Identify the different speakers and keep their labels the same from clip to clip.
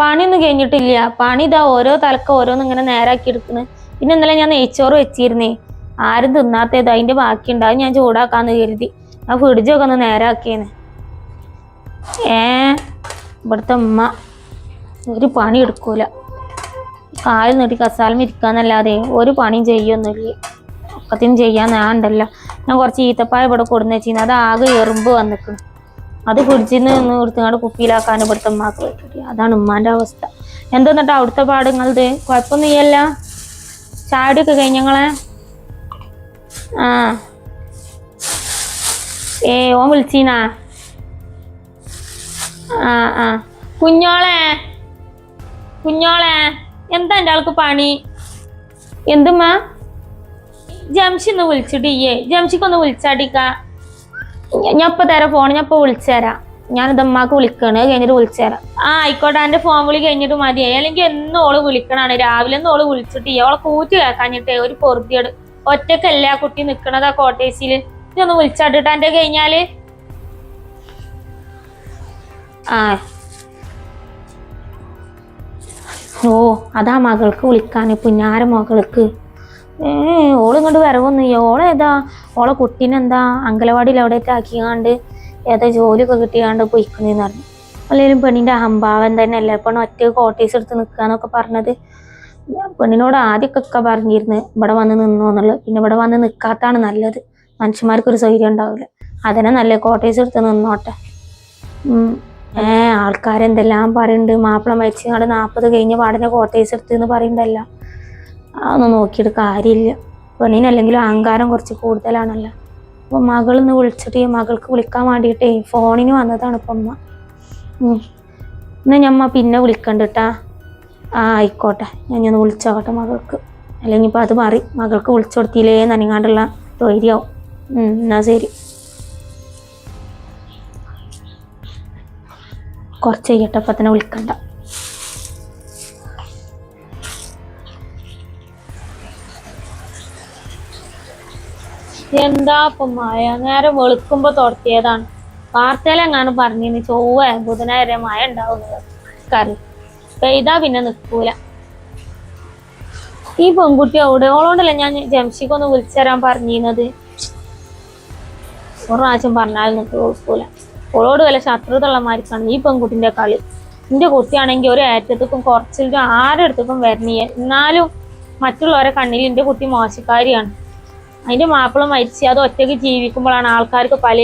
Speaker 1: പണിയൊന്നും കഴിഞ്ഞിട്ടില്ല. പണി ഇതാ ഓരോ തലക്ക് ഓരോന്ന് ഇങ്ങനെ നേരാക്കി എടുക്കണ്. പിന്നെ ഇന്നലെ ഞാൻ നെയ്ച്ചോറ് വെച്ചിരുന്നേ, ആരും തിന്നാത്തത് അതിന്റെ ബാക്കി ഉണ്ടാവും. ഞാൻ ചൂടാക്കാന്ന് കരുതി ഞാൻ ഫ്രിഡ്ജൊക്കെ ഒന്ന് നേരാക്കിയേന്. ഇവിടുത്തെ ഉമ്മ ഒരു പണി എടുക്കൂല, കാല് നീട്ടി കസാലം ഇരിക്കാന്നല്ലാതെ ഒരു പണിയും ചെയ്യൊന്നുമില്ല. ഒക്കത്തിനും ചെയ്യാൻ ഞാൻ ഉണ്ടല്ലോ. ഞാൻ കുറച്ച് ഈത്തപ്പായ ഇവിടെ കൊടുന്ന് വെച്ചിരുന്നു, അത് ആകെ എറുമ്പ് വന്നിക്കണം. അത് ഫ്രിഡ്ജിൽ നിന്ന് എടുത്തങ്ങാണ്ട് കുപ്പിയിലാക്കാൻ ഇവിടുത്തെ ഉമ്മാക്ക് പറ്റില്ല. അതാണ് ഉമ്മാന്റെ അവസ്ഥ. എന്തെന്നിട്ട് അവിടുത്തെ പാടുങ്ങളത് കുഴപ്പമൊന്നുമില്ല. ചാടിയൊക്കെ കഴിഞ്ഞങ്ങളെ ഓൻ വിളിച്ചീനാ? കുഞ്ഞോളെ എന്താ എൻ്റെ ആൾക്ക് പണി? എന്തുമ്മ? ജംഷിന്ന് വിളിച്ചിട്ടില്ലേ? ജംഷിക്കൊന്ന് വിളിച്ചാടിക്ക. ഞാൻ ഇപ്പൊ തരാം ഫോൺ, ഞാൻ ഇപ്പൊ വിളിച്ചുതരാം. ഞാനിത് ഉമ്മാക്ക് വിളിക്കണ്, കഴിഞ്ഞിട്ട് വിളിച്ചുതരാം. ആയിക്കോട്ടെ, എന്റെ ഫോൺ വിളി കഴിഞ്ഞിട്ട് മതിയായി. അല്ലെങ്കിൽ എന്നും ഓള് വിളിക്കണാണ്, രാവിലെ ഒന്നും ഓള് വിളിച്ചിട്ടില്ല. ഓളെ കൂറ്റി കേൾക്കാഞ്ഞിട്ടേ ഒരു പൊറുതിയോട്. ഒറ്റക്കല്ല കുട്ടി നിക്കണതാ കോട്ടേഴ്സില്. ഇതൊന്ന് വിളിച്ചാട്ടിട്ട് എന്റെ കഴിഞ്ഞാല്. അതാ മകൾക്ക് വിളിക്കാന്, പുന്നാര മകൾക്ക്. ഓള് ഇങ്ങോട്ട് വരവൊന്നുമില്ല. ഓളേതാ ഓളെ കുട്ടീനെന്താ അങ്കലവാടിയിൽ എവിടെയൊക്കെ ആക്കിയാണ്ട് ഏതാ ജോലിയൊക്കെ കിട്ടിയാണ്ട് പൊയ്ക്കണെന്ന് പറഞ്ഞു. അല്ലെങ്കിലും പെണ്ണിന്റെ അഹംഭാവം തന്നെയല്ലേ പെണ്ണ് ഒറ്റ കോട്ടേഴ്സ് എടുത്ത് നിൽക്കാന്നൊക്കെ പറഞ്ഞത്. പെണ്ണിനോട് ആദ്യമൊക്കെ പറഞ്ഞിരുന്നു ഇവിടെ വന്ന് നിന്നോ എന്നുള്ളത്. പിന്നെ ഇവിടെ വന്ന് നിൽക്കാത്താണ് നല്ലത്, മനുഷ്യന്മാർക്കൊരു സൗകര്യം ഉണ്ടാവില്ല. അതന്നെ നല്ല കോട്ടേഴ്സ് എടുത്ത് നിന്നോട്ടെ. ആൾക്കാരെന്തെല്ലാം പറയുന്നുണ്ട്, മാപ്പിള മരിച്ചങ്ങാണ്ട് 40 കഴിഞ്ഞ പാടിനെ കോട്ടേഴ്സ് എടുത്ത് എന്ന് പറയുന്നുണ്ടല്ലോ. അതൊന്നും നോക്കിയിട്ട് കാര്യമില്ല. പെണ്ണിനല്ലെങ്കിലും അഹങ്കാരം കുറച്ച് കൂടുതലാണല്ലോ. അപ്പോൾ മകളിന്ന് വിളിച്ചിട്ട് മകൾക്ക് വിളിക്കാൻ വേണ്ടിയിട്ടേ ഫോണിന് വന്നതാണ് ഇപ്പം അമ്മ. എന്നാ ഞമ്മ പിന്നെ വിളിക്കണ്ടിട്ടാ. ആയിക്കോട്ടെ, ഞാൻ വിളിച്ചോട്ടെ മകൾക്ക്. അല്ലെങ്കിൽ ഇപ്പം അത് മാറി മകൾക്ക് വിളിച്ചു കൊടുത്തില്ലേ നനങ്ങാണ്ടുള്ള ധൈര്യമാവും. എന്നാ ശരി, കുറച്ച് ചെയ്യട്ടെ, അപ്പം തന്നെ വിളിക്കണ്ട. എന്താ ഇപ്പം മഴ? നേരം വെളുക്കുമ്പോ തുറത്തിയതാണ്. വാർത്തയിലെങ്ങാനും പറഞ്ഞിന് ചൊവ്വ ബുധനാഴ്ച മഴ ഉണ്ടാവുന്നത്. കറി പെയ്താ പിന്നെ നിൽക്കൂല. ഈ പെൺകുട്ടി അവിടെ ഓളോണ്ടല്ലേ ഞാൻ ജംഷിക്കൊന്ന് വിളിച്ചു തരാൻ പറഞ്ഞിരുന്നത്. ഒരു പ്രാവശ്യം പറഞ്ഞാലും നിൽക്കൂല. ഓളോട് വല്ല ശത്രുതയുള്ളമാർക്കാണ് ഈ പെൺകുട്ടിന്റെ കളി. എന്റെ കുട്ടിയാണെങ്കിൽ ഒരു ഏറ്റത്തും കുറച്ചിലും ആരുടെ അടുത്തേക്കും വരണീയ. എന്നാലും മറ്റുള്ളവരെ കണ്ണിൽ എന്റെ കുട്ടി മോശക്കാരിയാണ്. അതിന്റെ മാപ്പിള മരിച്ച് അത് ഒറ്റയ്ക്ക് ജീവിക്കുമ്പോഴാണ് ആൾക്കാർക്ക് പല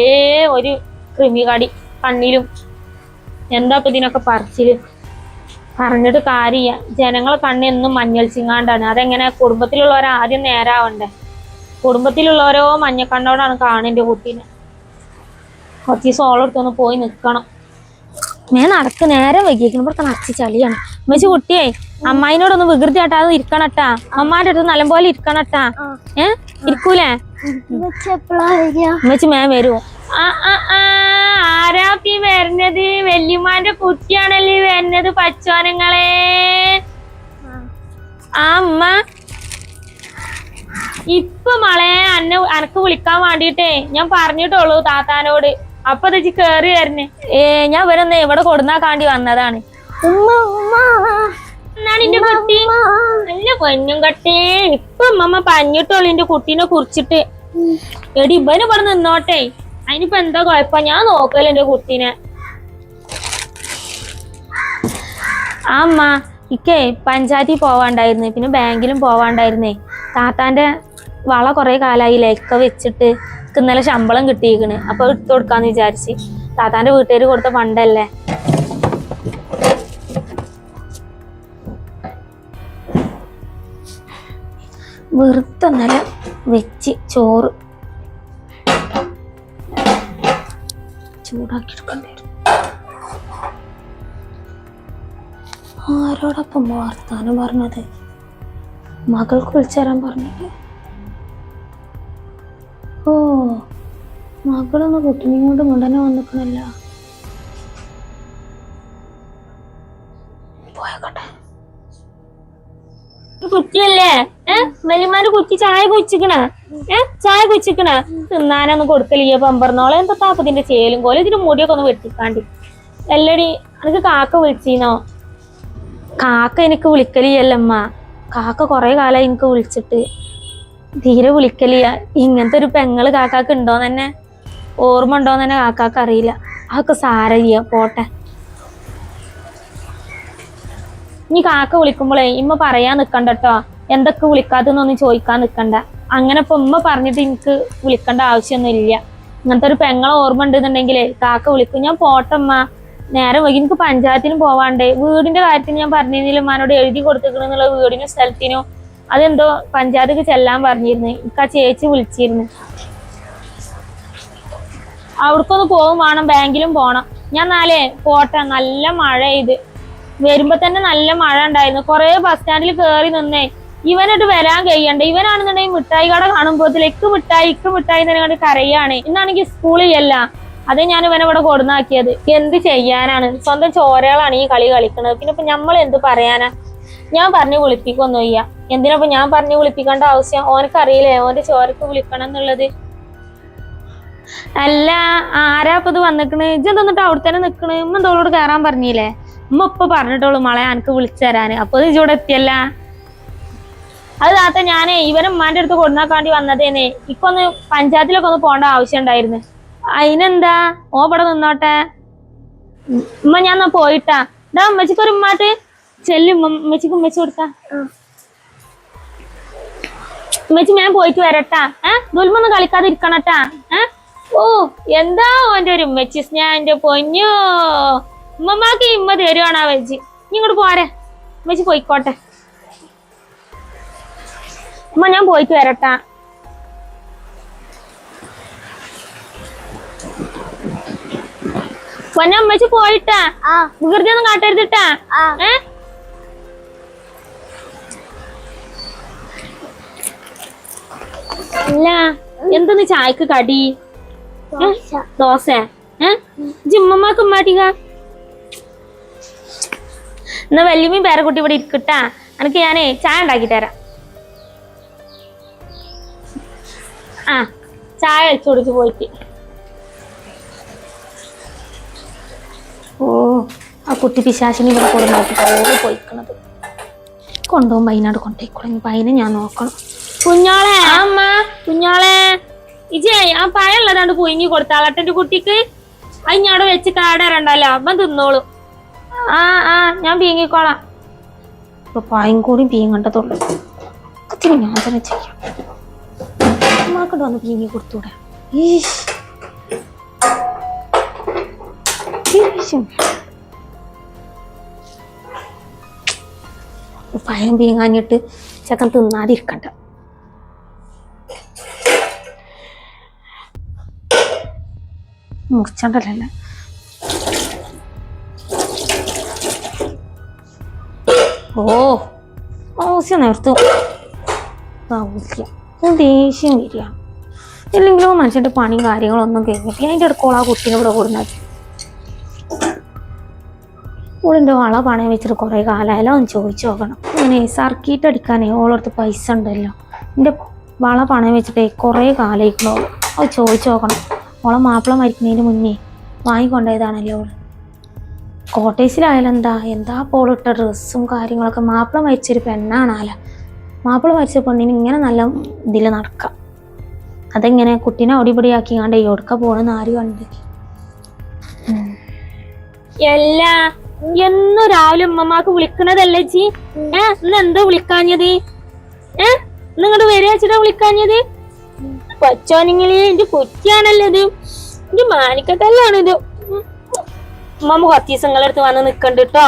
Speaker 1: ഒരു കൃമികടി കണ്ണിലും. എന്താ ഇപ്പൊ ഇതിനൊക്കെ പറച്ചില്? പറഞ്ഞിട്ട് കാര്യമില്ല. ജനങ്ങളെ കണ്ണെന്നും മഞ്ഞൾ ചിങ്ങാണ്ടാണ്. അതെങ്ങനെ? കുടുംബത്തിലുള്ളവരെ ആദ്യം നേരാവണ്ടേ? കുടുംബത്തിലുള്ളവരോ മഞ്ഞക്കണ്ണോടാണ് കാണുന്റെ കുട്ടീനെ. കുറച്ച് ദിവസം ഓളെടുത്തൊന്ന് പോയി നിക്കണം. ഞാൻ നടക്ക് നേരം വൈകിക്കണം, ഇവിടെ നടച്ച് ചളിയാണ്. ഉമ്മച്ചി കുട്ടിയെ അമ്മായിനോടൊന്ന് വികൃതി ആട്ടാതെ ഇരിക്കണട്ടാ. അമ്മാന്റെ അടുത്ത് നല്ലപോലെ ഇരിക്കണട്ടാ. ഇരിക്കൂലേ? ഉമ്മച്ചി മേം വരൂ. ആരാപ്പി വരുന്നത്? വല്യമ്മാന്റെ കുട്ടിയാണല്ലേ വരുന്നത്. പച്ചോനങ്ങളെ അമ്മ ഇപ്പൊ മളെ അനക്ക് വിളിക്കാൻ വേണ്ടിട്ടേ ഞാൻ പറഞ്ഞിട്ടുള്ളൂ താത്താനോട്. അപ്പൊ തെച്ചി കേറി വരുന്നേ. ഞാൻ വരുന്നേ ഇവിടെ കൊടുന്നാ കാണ്ടി വന്നതാണ്. എന്നാണ് എന്റെ കുട്ടി നല്ല പൊന്നും കട്ടേ. ഇപ്പൊ അമ്മ പറഞ്ഞിട്ടുള്ളൂ എന്റെ കുട്ടീനെ കുറിച്ചിട്ട്. എടി ഇവന് ഇവിടെ നിന്നോട്ടെ, അതിനിപ്പോ എന്താ കുഴപ്പം? ഞാൻ നോക്കല്ലോ എന്റെ കുട്ടീനെ. അമ്മ ഇക്കേ പഞ്ചായത്തിൽ പോവാണ്ടായിരുന്നേ, പിന്നെ ബാങ്കിലും പോവാണ്ടായിരുന്നേ. താത്താന്റെ വള കുറെ കാലായില്ലേ ഇക്ക വെച്ചിട്ട്. ഇന്നലെ ശമ്പളം കിട്ടിയിരിക്കണ്, അപ്പൊ ഇട്ട് കൊടുക്കാന്ന് വിചാരിച്ച്. താത്താന്റെ വീട്ടുകാര് കൊടുത്ത ഫണ്ടല്ലേ. വെറുതെ ഇന്നലെ വെച്ച് ചോറ് ചൂടാക്കി എടുക്കണ്ടേ. ആരോടൊപ്പം വർത്താനം പറഞ്ഞത്? മകൾക്ക് വിളിച്ചു തരാൻ പറഞ്ഞില്ലേ? ഓ, മകളൊന്ന് കുട്ടിനെയും കൊണ്ട് മുണ്ടനെ വന്നിക്കണല്ല. പോയക്കോട്ടെ. കുറ്റിയല്ലേ? വലിയമാര് കുറ്റി ചായ കുച്ചിക്കണ? ചായ കുച്ചിക്കണ? തിന്നാനൊന്നും കൊടുക്കലില്ല പമ്പറന്നോളെ. എന്താ താപ്പതിന്റെ ചേലും പോലെ ഇതിന്റെ മുടിയൊക്കെ ഒന്ന് വെട്ടിക്കാണ്ടി. എല്ലടി അനക്ക് കാക്ക വിളിച്ചീനോ? കാക്ക എനിക്ക് വിളിക്കലിയല്ലമ്മ. കാക്ക കുറെ കാലമായി എനിക്ക് വിളിച്ചിട്ട് തീരെ വിളിക്കലിയ. ഇങ്ങനത്തെ ഒരു പെങ്ങള് കാക്കാക്ക് ഉണ്ടോന്ന് തന്നെ ഓർമ്മ ഉണ്ടോന്ന് തന്നെ കാക്കാക്ക് അറിയില്ല. അതൊക്കെ സാരയ്യ, പോട്ടെ. ഇനി കാക്ക വിളിക്കുമ്പോളേ ഇമ്മ പറയാൻ നിക്കണ്ട കേട്ടോ, എന്തൊക്കെ വിളിക്കാത്തെന്നൊന്നും ചോദിക്കാൻ നിക്കണ്ട. അങ്ങനെ ഇപ്പൊ ഉമ്മ പറഞ്ഞിട്ട് എനിക്ക് വിളിക്കേണ്ട ആവശ്യമൊന്നും ഇല്ല. ഇങ്ങനത്തെ ഒരു പെങ്ങളെ ഓർമ്മ ഉണ്ടെന്നുണ്ടെങ്കിലേ കാക്ക വിളിക്കും. ഞാൻ പോട്ടമ്മ, നേരെ വൈകി എനിക്ക് പഞ്ചായത്തിനും പോവാണ്ടേ. വീടിന്റെ കാര്യത്തിന് ഞാൻ പറഞ്ഞിരുന്നില്ല ഉമ്മാനോട് എഴുതി കൊടുത്തിക്കണെന്നുള്ള വീടിനും സ്ഥലത്തിനും. അതെന്തോ പഞ്ചായത്തേക്ക് ചെല്ലാൻ പറഞ്ഞിരുന്നു. എനിക്ക് ആ ചേച്ചി വിളിച്ചിരുന്നു. അവിടക്കൊന്ന് പോകും വേണം, ബാങ്കിലും പോണം. ഞാൻ നാലേ പോട്ടെ. നല്ല മഴ ഇത് വരുമ്പോ തന്നെ നല്ല മഴ ഉണ്ടായിരുന്നു. കൊറേ ബസ് സ്റ്റാൻഡിൽ കയറി നിന്നേ. ഇവനായിട്ട് വരാൻ കഴിയണ്ട. ഇവനാണെന്നുണ്ടെങ്കിൽ മിഠായി കട കാണുമ്പോഴത്തേക്ക് ഇക്ക് മിഠായി തന്നെ കണ്ട് കരയാണ്. ഇന്നാണെങ്കിൽ സ്കൂളിലല്ല. അതേ ഞാൻ ഇവനെ ഇവിടെ കൊടുന്നാക്കിയത്. എന്ത് ചെയ്യാനാണ്, സ്വന്തം ചോരകളാണ് ഈ കളി കളിക്കുന്നത്. പിന്നെ ഇപ്പൊ നമ്മൾ എന്ത് പറയാനാ? ഞാൻ പറഞ്ഞു വിളിപ്പിക്കൊന്നും ഇല്ല. എന്തിനാ ഞാൻ പറഞ്ഞു വിളിപ്പിക്കേണ്ട ആവശ്യം? ഓനക്കറിയില്ലേ ഓന്റെ ചോരക്ക് വിളിക്കണം എന്നുള്ളത്. അല്ല, ആരാപ്പ ഇത് വന്നിക്കണ്? ഇജ്ജ് തന്നിട്ട് അവിടെ തന്നെ നിക്കണ്. ഉമ്മ എന്തോളോട് കയറാൻ പറഞ്ഞില്ലേ? ഉമ്മ ഇപ്പൊ പറഞ്ഞിട്ടോളൂ മളെ എനിക്ക് വിളിച്ചു തരാന്. അപ്പൊ ഇജ്ജൂടെ എത്തിയല്ല. അത് താത്ത ഞാനേ ഇവനെ ഉമ്മാന്റെ അടുത്ത് കൊടുന്നാക്കാണ്ടി വന്നതേനെ. ഇക്കൊന്ന് പഞ്ചായത്തിലൊക്കെ ഒന്ന് പോകേണ്ട ആവശ്യം ഉണ്ടായിരുന്നു. അതിനെന്താ, ഓ ഇവിടെ നിന്നോട്ടെ. ഉമ്മ ഞാൻ പോയിട്ടാ. ഇതാ ഉമ്മച്ചിക്ക് ഒരു ഉമ്മാട്ട് ചെല്ലും. ഉമ്മച്ചിക്ക് ഉമ്മച്ചി കൊടുത്താ. ഉമ്മച്ചി ഞാൻ പോയിട്ട് വരട്ടാ. ദുൽമൊന്നും കളിക്കാതെ ഇരിക്കണട്ടാ. ഓ എന്താ ഓന്റെ ഒരു ഉമ്മച്ചി ഞാൻ എന്റെ പൊന്നോ. ഉമ്മമാക്ക് ഇമ്മ തരുവാണാ വെച്ച്. നീ ഇങ്ങോട്ട് പോരെ. ഉമ്മച്ചി പോയിക്കോട്ടെ. ഉമ്മ ഞാൻ പോയിട്ട് വരട്ടാ. പൊന്നെ ഉമ്മച്ചി പോയിട്ടാ. വികൃതി ഒന്നും കാട്ടരുതിട്ടാ. അല്ല എന്തെന്ന് ചായക്ക് കടി? ദോശ. ജിമ്മമാക്ക് ഉമ്മാട്ടിക. എന്നാ വല്യമ്മയും പേരക്കുട്ടി ഇവിടെ ഇരിക്കട്ടാ. എനിക്ക് ഞാനേ ചായ ഉണ്ടാക്കി തരാം. ചായ വെച്ചു കൊടുത്ത് പോയിട്ട്. ഓ ആ കുട്ടി പിശാശിനി ഇവിടെ കൊടുത്തിട്ട് പോയിക്കണത്. കൊണ്ടുപോകുമ്പോ അതിനോട് കൊണ്ടേക്കോളെ. അതിനെ ഞാൻ നോക്കണം. കുഞ്ഞോളെ അമ്മ, കുഞ്ഞോളെ ഇജേ ആ പഴം ഉള്ളതാണ്ട് പുഴുങ്ങി കൊടുത്താളട്ടെ കുട്ടിക്ക്. അത് ഞാൻ അവിടെ വെച്ച് കാടരണ്ടല്ലോ, അമ്മ തിന്നോളൂ. ഞാൻ പീങ്ങിക്കോളാം. ഇപ്പൊ പഴം കൂടി പീങ്ങണ്ടതുള്ളൂ. ഒത്തിരി ഞാൻ തന്നെ ചെയ്യാം. അമ്മക്കോട്ട് വന്ന് പീങ്ങി കൊടുത്തൂടെ? പഴം പീങ്ങാഞ്ഞിട്ട് ചെക്കൻ തിന്നാതിരിക്കണ്ട. മുറിച്ചണ്ടല്ലേ. ആവശ്യം നേർത്തു ദേഷ്യം വരിക. ഇല്ലെങ്കിലും മനുഷ്യന്റെ പണിയും കാര്യങ്ങളൊന്നും കഴിഞ്ഞിട്ട് അതിൻ്റെ അടുക്കോളാ കുട്ടീനെ ഇവിടെ കൊടുന്നാക്കി. ഓളിൻ്റെ വള പണയം വെച്ചിട്ട് കുറെ കാലമായാലും ഒന്ന് ചോദിച്ചു നോക്കണം. അങ്ങനെ സർക്കിട്ട് അടിക്കാനേ ഓളടുത്ത് പൈസ ഉണ്ടല്ലോ. എൻ്റെ വള പണയം വെച്ചിട്ടേ കുറെ കാലമായിക്കണോ. അത് ചോദിച്ചു നോക്കണം. ഓളെ മാപ്പിള മരിക്കുന്നതിന് മുന്നേ വാങ്ങിക്കൊണ്ടേതാണല്ലോ ഓള്. കോട്ടേഴ്സിലായാലും എന്താ പോളിട്ട ഡ്രസ്സും കാര്യങ്ങളൊക്കെ. മാപ്പിള മരിച്ചൊരു പെണ്ണാണാല. മാപ്പിള മരിച്ച പെണ്ണിന് ഇങ്ങനെ നല്ല ഇതിൽ നടക്കാം. അതെങ്ങനെ കുട്ടീനെ ഒടിപൊടിയാക്കി കണ്ടേ ഒടുക്ക പോണെന്ന് ആര് കണ്ട്. എല്ലാ എന്നും രാവിലെ ഉമ്മമാക്ക് വിളിക്കണതല്ലേ ജി? ഇന്ന് എന്താ വിളിക്കാഞ്ഞത്? നിങ്ങട് വരിക വെച്ചിട്ടാ വിളിക്കാഞ്ഞത്? പച്ചോനിങ്ങളെ എന്റെ കുറ്റിയാണല്ലോ ഇത്. എന്റെ മാണിക്കത്തല്ലാണിത്. ഉമ്മ കുറച്ച് ദിവസം നിങ്ങളടുത്ത് വന്ന് നിക്കണ്ട് കേട്ടോ.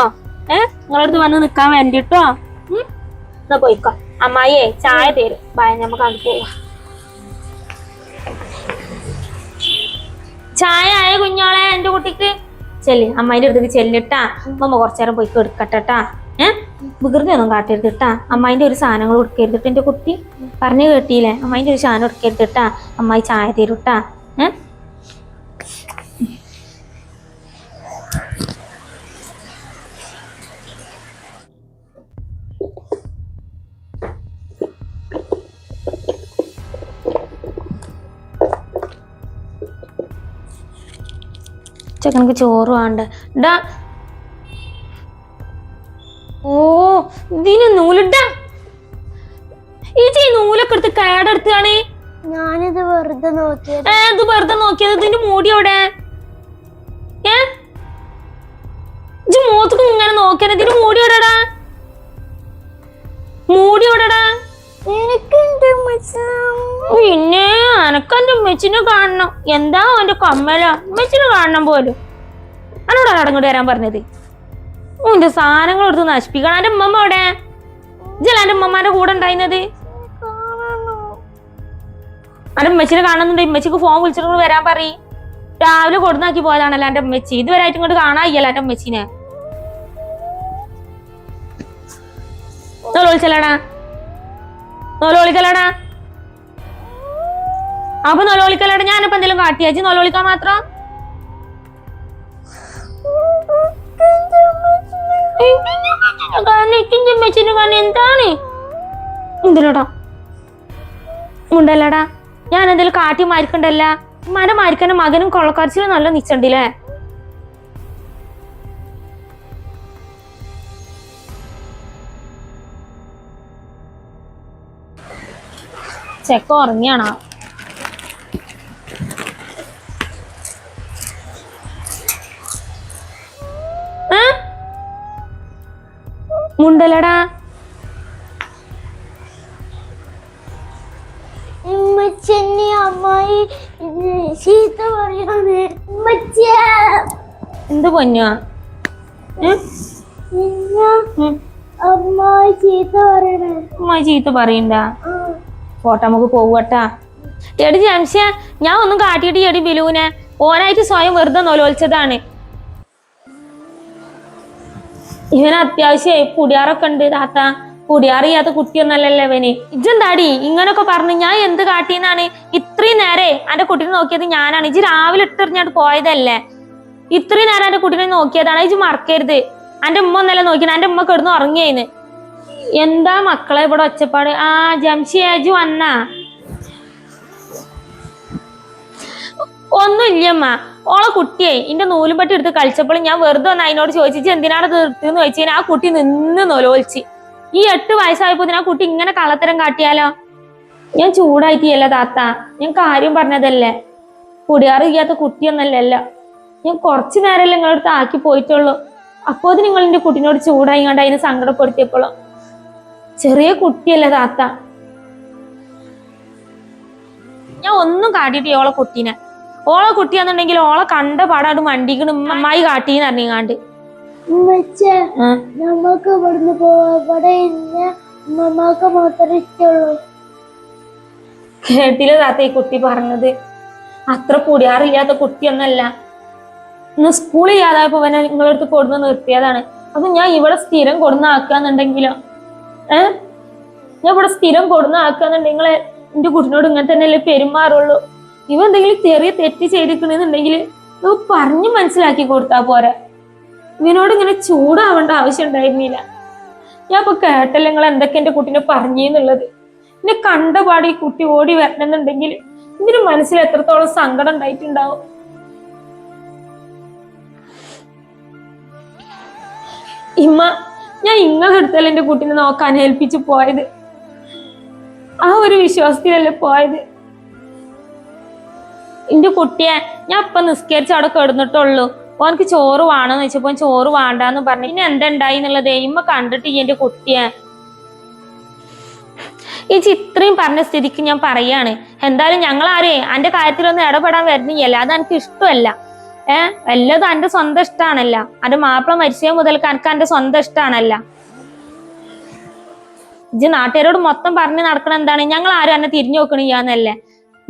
Speaker 1: നിങ്ങളടുത്ത് വന്ന് നിക്കാൻ വേണ്ടിട്ടോ. എന്നാ പോയിക്കോ. അമ്മായിയെ ചായ തരും. ഭയ നമുക്ക് അങ്ങ് പോവാ. ചായ ആയ കുഞ്ഞോളെ എന്റെ കുട്ടിക്ക്. ചെല്ല് അമ്മായിന്റെ അടുത്തേക്ക് ചെല്ലിട്ടാ. അമ്മ കുറച്ചേരം പോയി എടുക്കട്ടെട്ടാ. വികൃതി ഒന്നും കാട്ടരുതിട്ടാ. അമ്മായിന്റെ ഒരു സാധനങ്ങൾ കൊടുക്കരുതിട്ട് എന്റെ കുട്ടി. പറഞ്ഞു കേട്ടില്ലേ? അമ്മായിന്റെ ഒരു സാധനം എടുക്കരുതിട്ടാ. അമ്മായി ചായ തരൂട്ടാ. ചെക്കനക്ക് ചോറ് വേണ്ട. ഓ ഇതിന് നൂലിട്ട ഈ നൂലൊക്കെ എടുത്ത് കേടെടുത്താണ്.
Speaker 2: ഞാനിത് വെറുതെ നോക്കിയത്.
Speaker 1: ഇത് വെറുതെ നോക്കിയത്. ഇതിന്റെ മൂടി എവിടെ? മൂത്തക്ക് ഇങ്ങനെ നോക്കിയാ ഇതിന്റെ മൂടി എവിടെടാ? മൂടി എവിടെടാ? പിന്നെ എനക്കെന്റെ ഉമ്മച്ചിനെ കാണണം. എന്താ അവന്റെ കമ്മല? ഉമ്മച്ചിനെ കാണണം പോലും. എന്നോട് അടങ്ങോട്ട് വരാൻ പറഞ്ഞത്. എന്റെ സാധനങ്ങൾ എടുത്ത് നശിപ്പിക്കണം. എന്റെ ഉമ്മമ്മ എവിടെ? ഇജല്ല എന്റെ ഉമ്മമാരുടെ കൂടെ ഉണ്ടായിരുന്നത്. എന്റെ ഉമ്മച്ചിനെ കാണുന്നുണ്ട്. ഉമ്മച്ചിക്ക് ഫോൺ വിളിച്ചിട്ട് വരാൻ പറയും. രാവിലെ കൊടുന്നാക്കി പോയതാണല്ലോ എന്റെ ഉമ്മച്ചി. ഇതുവരായിട്ട് ഇങ്ങോട്ട് കാണായ്യല്ല എന്റെ ഉമ്മച്ചിനെ. നൊലോളിച്ചല്ലടാ, നൊലോളിക്കല്ലടാ. അപ്പൊ നൊലോളിക്കല്ലടാ. ഞാനിപ്പോ എന്തെങ്കിലും കാട്ടിയാച്ചി നൊലോളിക്കാൻ മാത്രം? എന്താണ് എന്തിനോടാ ഉണ്ടല്ലടാ? ഞാൻ എന്തെങ്കിലും കാട്ടി മാരിക്കണ്ടല്ല. ഉമ്മാന്റെ മാരിക്കന്റെ മകനും കൊള്ളക്കാർച്ചിലും നല്ല നിച്ചണ്ടില്ലേ? ചെക്ക ഉറങ്ങിയാണോ? മുണ്ടല്ലടാ.
Speaker 2: അമ്മായി ചീത്ത പറയാണ്.
Speaker 1: എന്ത് പൊന്നാ?
Speaker 2: അമ്മായി ചീത്ത പറയണേ.
Speaker 1: അമ്മായി ചീത്ത പറയണ്ട. പോട്ടെ, നമുക്ക് പോവട്ടാ. എടി ജംഷ്യ, ഞാൻ ഒന്നും കാട്ടിയിട്ട് എടി ബിലുവിനെ. ഓനായിട്ട് സ്വയം വെറുതെ നൊലോളിച്ചതാണ്. ഇവന് അത്യാവശ്യമായി പുടിയാറൊക്കെ ഉണ്ട് താത്ത. പുടിയാറിയാത്ത കുട്ടിയൊന്നല്ലല്ലോ ഇവന്. ഇജെന്താടി ഇങ്ങനൊക്കെ പറഞ്ഞു? ഞാൻ എന്ത് കാട്ടിയെന്നാണ്? ഇത്രയും നേരെ എന്റെ കുട്ടീനെ നോക്കിയത് ഞാനാണ്. ഇജ് രാവിലെ ഇട്ടെറിഞ്ഞാട്ട് പോയതല്ലേ? ഇത്രയും നേരം എന്റെ കുട്ടീനെ നോക്കിയതാണ്. ഇജ് മറക്കരുത്. എന്റെ ഉമ്മ ഒന്നല്ല നോക്കിയത്. എന്റെ ഉമ്മ കിടന്ന് ഉറങ്ങിയേന്ന്. എന്താ മക്കളെ ഇവിടെ ഒച്ചപ്പാട്? ജംഷിയാജു വന്നാ? ഒന്നുമില്ലമ്മ. ഓളെ കുട്ടിയെ എന്റെ നൂലും പട്ടി എടുത്ത് കളിച്ചപ്പോൾ ഞാൻ വെറുതെ ഒന്ന് അതിനോട് ചോദിച്ചു എന്തിനാണ് തീർത്തെന്ന് ചോദിച്ചാൽ ആ കുട്ടി നിന്ന് നൊലോളിച്ച്. ഈ 8 വയസ്സായപ്പോ ആ കുട്ടി ഇങ്ങനെ കള്ളത്തരം കാട്ടിയാലോ? ഞാൻ ചൂടായിട്ടില്ല താത്ത. ഞാൻ കാര്യം പറഞ്ഞതല്ലേ. കുടിയാറിയാത്ത കുട്ടിയൊന്നല്ലല്ല. ഞാൻ കുറച്ചു നേരമല്ലേ നിങ്ങളടുത്ത് ആക്കി പോയിട്ടുള്ളൂ. അപ്പോ അത് നിങ്ങൾ എന്റെ കുട്ടീനോട് ചൂടായി കണ്ട് അതിനെ സങ്കടപ്പെടുത്തിയപ്പോഴോ? ചെറിയ കുട്ടിയല്ലേ താത്ത. ഞാൻ ഒന്നും കാട്ടിട്ട് ഓളെ കുട്ടീനെ. ഓളെ കുട്ടിയാന്നുണ്ടെങ്കിൽ ഓളെ കണ്ട പാടാണ്ട് മണ്ടിക്കണ് അമ്മായി കാട്ടിന്ന് അറിഞ്ഞാണ്ട്.
Speaker 2: നമുക്ക് ഇവിടുന്ന് പോവാ. ഉമ്മക്ക് മാത്രമേ ഇഷ്ടമുള്ളൂ.
Speaker 1: കേട്ടില്ല താത്ത ഈ കുട്ടി പറഞ്ഞത്? അത്ര പൊടിയാറില്ലാത്ത കുട്ടിയൊന്നല്ല. ഇന്ന് സ്കൂളിൽ ചെയ്യാതായപ്പോ അവനെ നിങ്ങളടുത്ത് കൊടുന്ന് നിർത്തിയതാണ്. അപ്പൊ ഞാൻ ഇവിടെ സ്ഥിരം കൊടുന്ന ആക്കാന്നുണ്ടെങ്കിലോ? ഞാൻ ഇവിടെ സ്ഥിരം കൊടുന്ന ആക്കാന്നുണ്ടെങ്കിൽ എന്റെ കുട്ടിനോട് ഇങ്ങനെ തന്നെയല്ലേ പെരുമാറുള്ളൂ. ഇവ എന്തെങ്കിലും ചെറിയ തെറ്റ് ചെയ്തിട്ടുണ്ടെന്നുണ്ടെങ്കിൽ ഇവ പറഞ്ഞു മനസ്സിലാക്കി കൊടുത്താ പോരാ. ഇവനോട് ഇങ്ങനെ ചൂടാവേണ്ട ആവശ്യം ഉണ്ടായിരുന്നില്ല. ഞാൻ ഇപ്പൊ കേട്ടല്ലോ നിങ്ങൾ എന്തൊക്കെ എന്റെ കുട്ടീനെ പറഞ്ഞെന്നുള്ളത്. എന്നെ കണ്ടപാട് ഈ കുട്ടി ഓടി വരണമെന്നുണ്ടെങ്കിൽ ഇതിന് മനസ്സിൽ എത്രത്തോളം സങ്കടം ഉണ്ടായിട്ടുണ്ടാവും. ഇമ്മ, ഞാൻ ഇങ്ങളെടുത്തല്ല എന്റെ കുട്ടീനെ നോക്കാൻ ഏൽപ്പിച്ചു പോയത്. ആ ഒരു വിശ്വാസത്തിലല്ലേ പോയത്. എന്റെ കുട്ടിയെ ഞാൻ ഇപ്പൊ നിസ്കരിച്ച് അവിടെ കിടന്നിട്ടുള്ളൂ. ഓനക്ക് ചോറ് വേണമെന്ന് വെച്ചപ്പോ ചോറ് വേണ്ടാന്ന് പറഞ്ഞു. ഇനി എന്തുണ്ടായി എന്നുള്ളത് ഇമ്മ കണ്ടിട്ട് എന്റെ കുട്ടിയെ. ഈ ഇത്രയും പറഞ്ഞ സ്ഥിതിക്ക് ഞാൻ പറയാണ്, എന്തായാലും ഞങ്ങൾ ആരേ എന്റെ കാര്യത്തിലൊന്നും ഇടപെടാൻ വരുന്നില്ല. അത് എനിക്ക് ഇഷ്ടമല്ല. വല്ലതും എന്റെ സ്വന്തം ഇഷ്ടമാണല്ല. എന്റെ മാപ്പിള മരിച്ചേ മുതൽക്ക് എനിക്ക് എന്റെ സ്വന്തം ഇഷ്ടമാണല്ല. ഇജ്ജ് നാട്ടുകാരോട് മൊത്തം പറഞ്ഞു നടക്കണം എന്താണ്? ഞങ്ങൾ ആരും എന്നെ തിരിഞ്ഞു നോക്കണില്ലാന്നല്ലേ.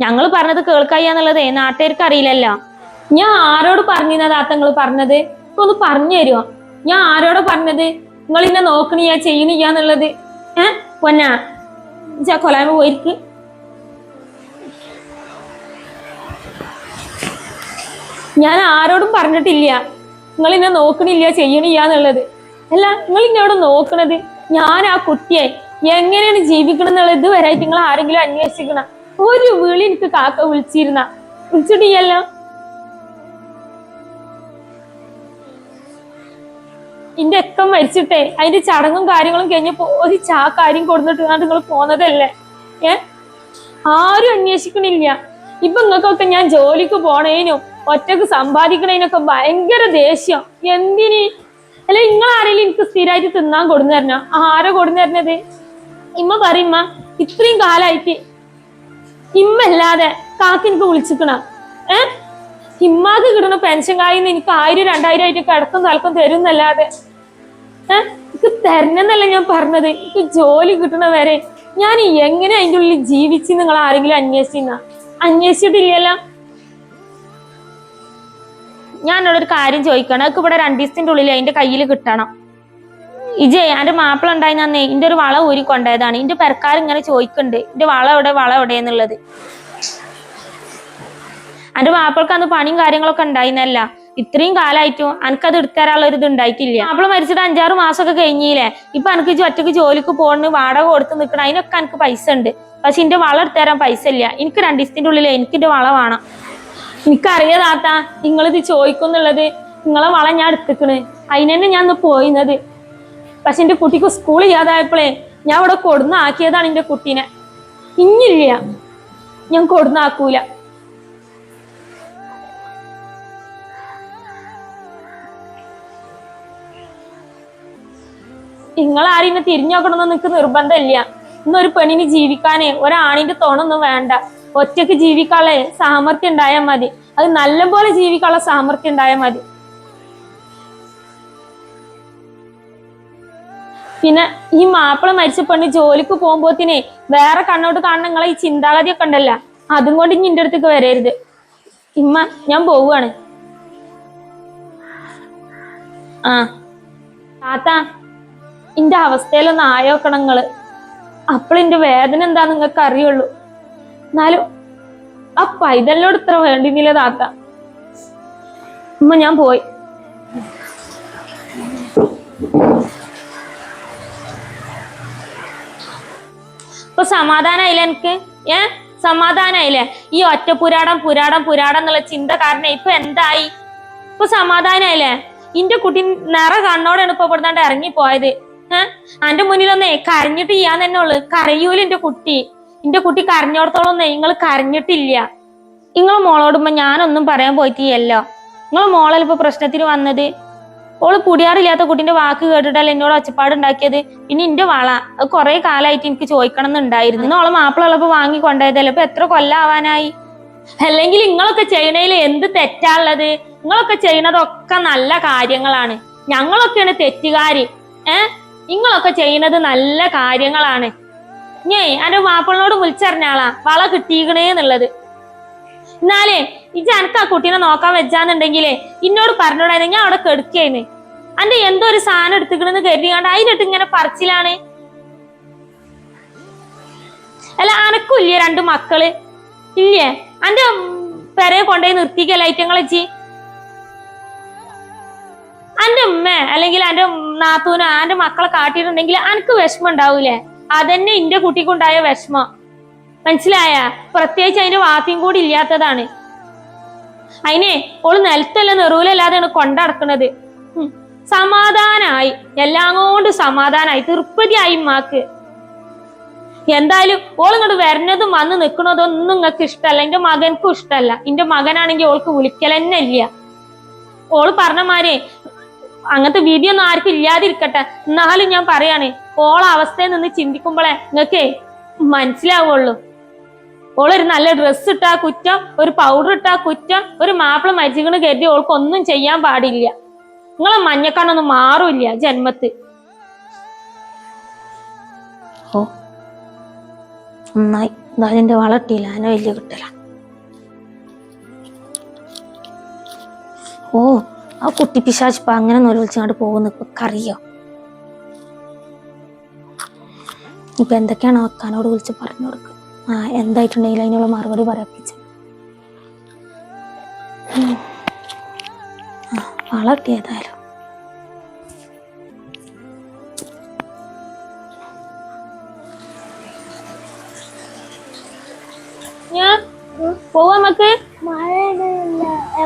Speaker 1: ഞങ്ങൾ പറഞ്ഞത് കേൾക്കാന്നുള്ളത് നാട്ടുകാർക്ക് അറിയില്ലല്ലോ. ഞാൻ ആരോട് പറഞ്ഞതാത്ത നിങ്ങൾ പറഞ്ഞത്? ഇപ്പൊ ഒന്ന് പറഞ്ഞു തരുമോ? ഞാൻ ആരോട് പറഞ്ഞത് നിങ്ങൾ ഇന്നെ നോക്കണിയാ ചെയ്യണില്ലാന്നുള്ളത്? പൊന്നാ കൊലായ്മ പോയിരിക്ക്. ഞാൻ ആരോടും പറഞ്ഞിട്ടില്ല നിങ്ങൾ ഇന്നെ നോക്കണില്ല ചെയ്യണില്ലാന്നുള്ളത്. അല്ല, നിങ്ങൾ ഇന്നോട് നോക്കണത് ഞാൻ ആ കുട്ടിയെ എങ്ങനെയാണ് ജീവിക്കണം എന്നുള്ളത് ഇതുവരെയായിട്ട് നിങ്ങൾ ആരെങ്കിലും അന്വേഷിക്കണം? ഒരു വിളി എനിക്ക് കാക്ക വിളിച്ചിട്ടില്ലല്ലോ. ഇന്റെ ഒക്കെ മരിച്ചിട്ടേ അതിന്റെ ചടങ്ങും കാര്യങ്ങളും കഴിഞ്ഞപ്പോ ഒരു കാര്യം കൊടുത്തിട്ട് നിങ്ങൾ പോന്നതല്ലേ? ആരും അന്വേഷിക്കണില്ല. ഇപ്പൊ നിങ്ങൾക്കൊക്കെ ഞാൻ ജോലിക്ക് പോണേനും ഒറ്റക്ക് സമ്പാദിക്കണേനൊക്കെ ഭയങ്കര ദേഷ്യം. എന്തിന്? അല്ല നിങ്ങളാരെങ്കിലും എനിക്ക് സ്ഥിരമായിട്ട് തിന്നാൻ കൊടുന്നു തരണ? ആരാ കൊടുന്നു തരണത്? ഇമ്മ പറയുമ്മ ഇത്രയും കാലായിട്ട് ഇമ്മല്ലാതെ കാക്ക എനിക്ക് വിളിച്ചിക്കണ? ഇമ്മാക്ക് കിട്ടണ പെൻഷൻ കായിന്ന് എനിക്ക് 1000-2000 ആയിട്ട് കിടക്കും തലക്കും തരുന്നല്ലാതെ എനിക്ക് തരണമെന്നല്ല ഞാൻ പറഞ്ഞത്. എനിക്ക് ജോലി കിട്ടണ വരെ ഞാൻ എങ്ങനെ അതിൻ്റെ ഉള്ളിൽ ജീവിച്ച് നിങ്ങൾ ആരെങ്കിലും അന്വേഷിച്ചിട്ടില്ലല്ലോ. ഞാനോടൊരു കാര്യം ചോദിക്കണം. അതൊക്കെ ഇവിടെ 2 ദിവസത്തിന്റെ ഉള്ളിൽ അതിന്റെ കയ്യിൽ കിട്ടണം. ഇജേ എന്റെ മാപ്പിള ഉണ്ടായിരുന്നേ ഇന്റെ ഒരു വള ഊരിക്കൊണ്ടതാണ്. ഇന്റെ പെരക്കാർ ഇങ്ങനെ ചോദിക്കുന്നുണ്ട് ഇന്റെ വള എവിടെ എന്നുള്ളത്. എന്റെ മാപ്പിളക്ക് അന്ന് പണിയും കാര്യങ്ങളൊക്കെ ഉണ്ടായിരുന്നല്ല. ഇത്രയും കാലമായിട്ടും എനിക്കത് എടുത്തരാനുള്ള ഒരു ഇത് ഉണ്ടായിട്ടില്ല. മാപ്പിള മരിച്ചിട്ട് 5-6 മാസമൊക്കെ കഴിഞ്ഞില്ലേ. ഇപ്പൊ എനിക്ക് ഒറ്റക്ക് ജോലിക്ക് പോകണ്, വാടക കൊടുത്ത് നിൽക്കണം, അതിനൊക്കെ എനിക്ക് പൈസ ഉണ്ട്. പക്ഷെ എന്റെ വള എടുത്തരാൻ പൈസ ഇല്ല. എനിക്ക് 2 ദിവസത്തിന്റെ ഉള്ളിൽ എനിക്കിന്റെ വള വേണം. എനിക്കറിയാതാത്ത നിങ്ങളിത് ചോദിക്കുന്നുള്ളത്. നിങ്ങളെ വള ഞാൻ എടുത്തിക്കണ്, അതിനെന്നെ ഞാൻ ഇന്ന് പോയിന്നത്. പക്ഷെ എന്റെ കുട്ടിക്ക് സ്കൂൾ ചെയ്യാതായപ്പോഴേ ഞാൻ ഇവിടെ കൊടുന്നാക്കിയതാണ് എന്റെ കുട്ടീനെ. ഇഞ്ഞില്ല, ഞാൻ കൊടുന്നാക്കൂല. നിങ്ങളാരും തിരിഞ്ഞു നോക്കണമെന്ന് നിനക്ക് നിർബന്ധമില്ല. ഇന്നൊരു പെണ്ണിന് ജീവിക്കാനേ ഒരാണിന്റെ തോണൊന്നും വേണ്ട. ഒറ്റക്ക് ജീവിക്കാനുള്ള സാമർത്ഥ്യം ഉണ്ടായാൽ മതി. അത് നല്ലപോലെ ജീവിക്കാനുള്ള സാമർത്ഥ്യം ഉണ്ടായാൽ മതി. പിന്നെ ഈ മാപ്പിള മരിച്ച പെണ്ണ് ജോലിക്ക് പോകുമ്പോത്തിനെ വേറെ കണ്ണോട്ട് കാണുന്ന നിങ്ങളെ ഈ ചിന്താഗതിയൊക്കെ ഉണ്ടല്ല, അതും കൊണ്ട് ഇനി എൻ്റെ അടുത്തേക്ക് വരരുത്. ഇമ്മ ഞാൻ പോവുകയാണ്. താത്ത ഇന്റെ അവസ്ഥയിലൊന്ന് ആയോക്കണം നിങ്ങള്. അപ്പോഴെന്റെ വേദന എന്താ നിങ്ങൾക്ക് അറിയുള്ളൂ. എന്നാലും ആ പൈതലിനോട് ഇത്ര വേണ്ടിന്നില്ല താത്ത. ഉമ്മ ഞാൻ പോയി. ഇപ്പൊ സമാധാനായില്ലേ എനിക്ക്? സമാധാനായില്ലേ? ഈ ഒറ്റ പുരാടം എന്നുള്ള ചിന്ത കാരണം ഇപ്പൊ എന്തായി? ഇപ്പൊ സമാധാനായില്ലേ? ഇന്റെ കുട്ടി നിറ കണ്ണോടാണ് ഇപ്പൊ ഇവിടുന്നാണ്ട് ഇറങ്ങിപ്പോയത്. എന്റെ മുന്നിലൊന്നേ കരഞ്ഞിട്ട് ചെയ്യാൻ തന്നെ ഉള്ളു. കരയൂല എന്റെ കുട്ടി കരഞ്ഞോടത്തോളൊന്നേ നിങ്ങൾ കരഞ്ഞിട്ടില്ല. നിങ്ങൾ മോളോടുമ്പോ ഞാനൊന്നും പറയാൻ പോയിട്ടില്ലല്ലോ. നിങ്ങൾ മോളല്ല ഇപ്പൊ പ്രശ്നത്തിന് വന്നത്. ഓള് കുടിയാറില്ലാത്ത കുട്ടീന്റെ വാക്ക് കേട്ടിട്ടല്ല എന്നോട് ഒച്ചപ്പാട് ഉണ്ടാക്കിയത്. പിന്നെ എന്റെ വള അത് കുറെ കാലമായിട്ട് എനിക്ക് ചോദിക്കണം എന്നുണ്ടായിരുന്നു. ഇന്ന് ഓളെ മാപ്പിള ഉള്ളപ്പോ വാങ്ങി കൊണ്ടുപോയതല്ലേ. ഇപ്പൊ എത്ര കൊല്ലാവാനായി? അല്ലെങ്കിൽ നിങ്ങളൊക്കെ ചെയ്യണതിൽ എന്ത് തെറ്റാണുള്ളത്? നിങ്ങളൊക്കെ ചെയ്യണതൊക്കെ നല്ല കാര്യങ്ങളാണ്. ഞങ്ങളൊക്കെയാണ് തെറ്റുകാര്. നിങ്ങളൊക്കെ ചെയ്യുന്നത് നല്ല കാര്യങ്ങളാണ്. ഞേ എന്റെ മാപ്പിളിനോട് വിളിച്ചറിഞ്ഞാളാ വള കിട്ടിയിക്കണേന്നുള്ളത്. എന്നാലേ ഇജ് എനക്ക് ആ കുട്ടീനെ നോക്കാൻ വെച്ചാന്നുണ്ടെങ്കിലേ ഇന്നോട് പറഞ്ഞോടായിരുന്നു. ഞാൻ അവിടെ കെടുക്കേന്ന്. അന്റെ എന്തോ ഒരു സാധനം എടുത്തിക്കണെന്ന് കരുതിയാണ്ട് അതിനിട്ട് ഇങ്ങനെ പറച്ചിലാണ്. അല്ല അനക്കും ഇല്ലേ 2 മക്കള് ഇല്ലേ? അന്റെ പെരയെ കൊണ്ടുപോയി നിർത്തിക്കല്ല ഐറ്റങ്ങളെച്ചി. അന്റെ ഉമ്മ അല്ലെങ്കിൽ അന്റെ നാത്തൂനോ അന്റെ മക്കളെ കാട്ടിയിട്ടുണ്ടെങ്കിൽ അനക്ക് വിഷമം ഉണ്ടാവൂലേ? അതന്നെ എന്റെ കുട്ടിക്കുണ്ടായ വിഷമം. മനസ്സിലായ? പ്രത്യേകിച്ച് അതിന്റെ വാപ്പിയും കൂടി ഇല്ലാത്തതാണ്. അതിനെ ഓള് നിലത്തല്ല നെറൂലല്ലാതെയാണ് കൊണ്ടടക്കണത്. സമാധാനായി, എല്ലാം കൊണ്ട് സമാധാനായി, തൃപ്തിയായി ഉമ്മാക്ക്. എന്തായാലും ഓൾ ഇങ്ങോട്ട് വരുന്നതും വന്ന് നിൽക്കുന്നതും ഒന്നും നിങ്ങൾക്ക് ഇഷ്ടമല്ല. എന്റെ മകൻക്കും ഇഷ്ടമല്ല. എന്റെ മകനാണെങ്കിൽ ഓൾക്ക് വിളിക്കലെന്നെ ഇല്ല. ഓള് പറഞ്ഞ മാതിരി അങ്ങനത്തെ വിധിയൊന്നും ആർക്കും ഇല്ലാതിരിക്കട്ടെ. എന്നാലും ഞാൻ പറയാണ്, ഓളെ അവസ്ഥയിൽ നിന്ന് ചിന്തിക്കുമ്പോളെ നിങ്ങൾക്കേ മനസ്സിലാവുള്ളൂ. ഓളൊരു നല്ല ഡ്രസ്സ് ഇട്ടാ കുറ്റം, ഒരു പൗഡർ ഇട്ടാ കുറ്റം, ഒരു മാപ്പിള മരിച്ചിക്കണ് കരുതി ഓൾക്കൊന്നും ചെയ്യാൻ പാടില്ല. നിങ്ങളെ മഞ്ഞക്കണ്ണൊന്നും മാറൂല്ല ജന്മത്ത്. ഓ നന്നായി, എന്തായാലും എന്റെ വളട്ടിയില്ല, അതിനെ വലിയ കിട്ടല. ഓ ആ കുട്ടി പിശാച്ചിപ്പ അങ്ങനെ നൊലിച്ചങ്ങോട്ട് പോകുന്ന ഇപ്പൊ കറിയോ? ഇപ്പൊ എന്തൊക്കെയാണ് അക്കാനോട് വിളിച്ച് പറഞ്ഞു കൊടുക്കുക. എന്തായിട്ടുണ്ടെങ്കിലും അതിനുള്ള മറുപടി പറയിപ്പിച്ച വളട്ടി. ഏതായാലും ഞാൻ പോവാ നമുക്ക്.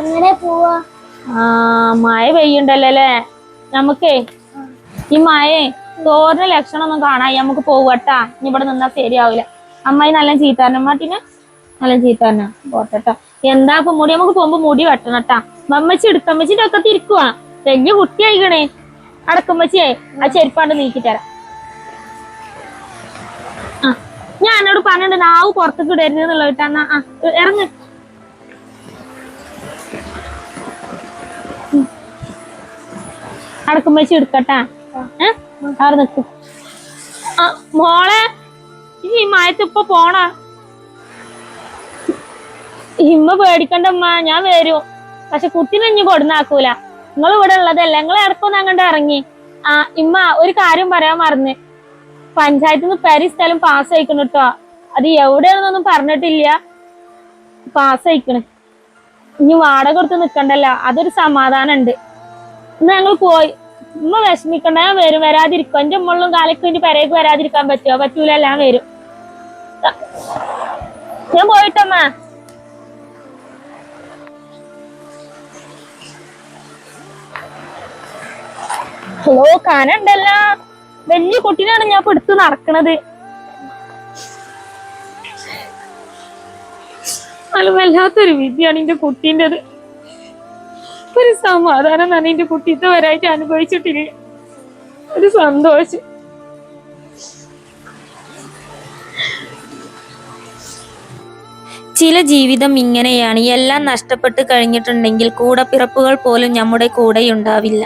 Speaker 2: എങ്ങനെ പോവാ?
Speaker 1: മഴ പെയ്യുണ്ടല്ലോ അല്ലേ? നമുക്കേ ഈ മഴേ തോറിന്റെ ലക്ഷണം ഒന്നും കാണാൻ നമുക്ക് പോവട്ടാ. ഇനി ഇവിടെ നിന്നാ ശരിയാവില്ല. അമ്മായി നല്ല ചീത്താരനെ മാട്ടിന് നല്ല ചീത്താരനാ പോട്ടെട്ടാ. എന്താ ഇപ്പൊ മുടി നമുക്ക് പോകുമ്പോ മുടി വെട്ടണട്ടാ. മമ്മച്ചി എടുക്കമ്മച്ചിന്റെ ഒക്കെ തിരിക്കുവാ. വലിയ കുട്ടിയായിക്കണേ. അടക്കമ്മച്ചിയെ ആ ചെരുപ്പാണ്ട് നീക്കി തരാം. ആ ഞാൻ എന്നോട് പറഞ്ഞിട്ടുണ്ട് നാവ് പുറത്തേക്ക് ഇടരുത് എന്നുള്ള കിട്ടാ. ആ ഇറങ്ങ്. അടക്കമ്മച്ചി എടുക്കട്ടാ. അവിടെ നിൽക്കും. ആ മോളെ ഈ മയത്ത് ഇപ്പൊ പോണ. ഇമ്മ പേടിക്കണ്ടമ്മ, ഞാൻ വരും. പക്ഷെ കുട്ടീനെ ഇനി കൊടുന്നാക്കൂല. നിങ്ങൾ ഇവിടെ ഉള്ളതല്ല. നിങ്ങൾ ഇടക്കൊന്ന് അങ്ങോട്ട് ഇറങ്ങി. ആ ഇമ്മ ഒരു കാര്യം പറയാൻ മറന്ന്. പഞ്ചായത്തിൽ നിന്ന് പെരി സ്ഥലം പാസ് അയക്കണം കേട്ടോ. അത് എവിടെയാണെന്നൊന്നും പറഞ്ഞിട്ടില്ല. പാസ് അയക്കണ്. ഇനി വാടക കൊടുത്ത് നിക്കണ്ടല്ലോ, അതൊരു സമാധാനം ഉണ്ട്. ഇന്ന് ഞങ്ങൾ പോയി. ഉമ്മ വിഷമിക്കണ്ട, ഞാൻ വരും. വരാതിരിക്കും. എന്റെ ഉമ്മളും കാലൊക്കെ എന്റെ പെരേക്ക് വരാതിരിക്കാൻ പറ്റുമോ? പറ്റൂല, ഞാൻ വരും. ഞാൻ പോയിട്ടമ്മ. ഹലോ, കാനുണ്ടല്ല. വലിയ കുട്ടീനാണ് ഞാൻ ഇപ്പൊ എടുത്ത് നടക്കണത്. അത് വല്ലാത്തൊരു വിധിയാണ് എന്റെ കുട്ടീൻ്റെത്. ഒരു സമാധാനം തന്നെ എന്റെ കുട്ടീത്തെ വരായിട്ട് അനുഭവിച്ചിട്ടില്ല. ഒരു സന്തോഷം.
Speaker 3: ചില ജീവിതം ഇങ്ങനെയാണ്. എല്ലാം നഷ്ടപ്പെട്ട് കഴിഞ്ഞിട്ടുണ്ടെങ്കിൽ കൂടപ്പിറപ്പുകൾ പോലും നമ്മുടെ കൂടെയുണ്ടാവില്ല.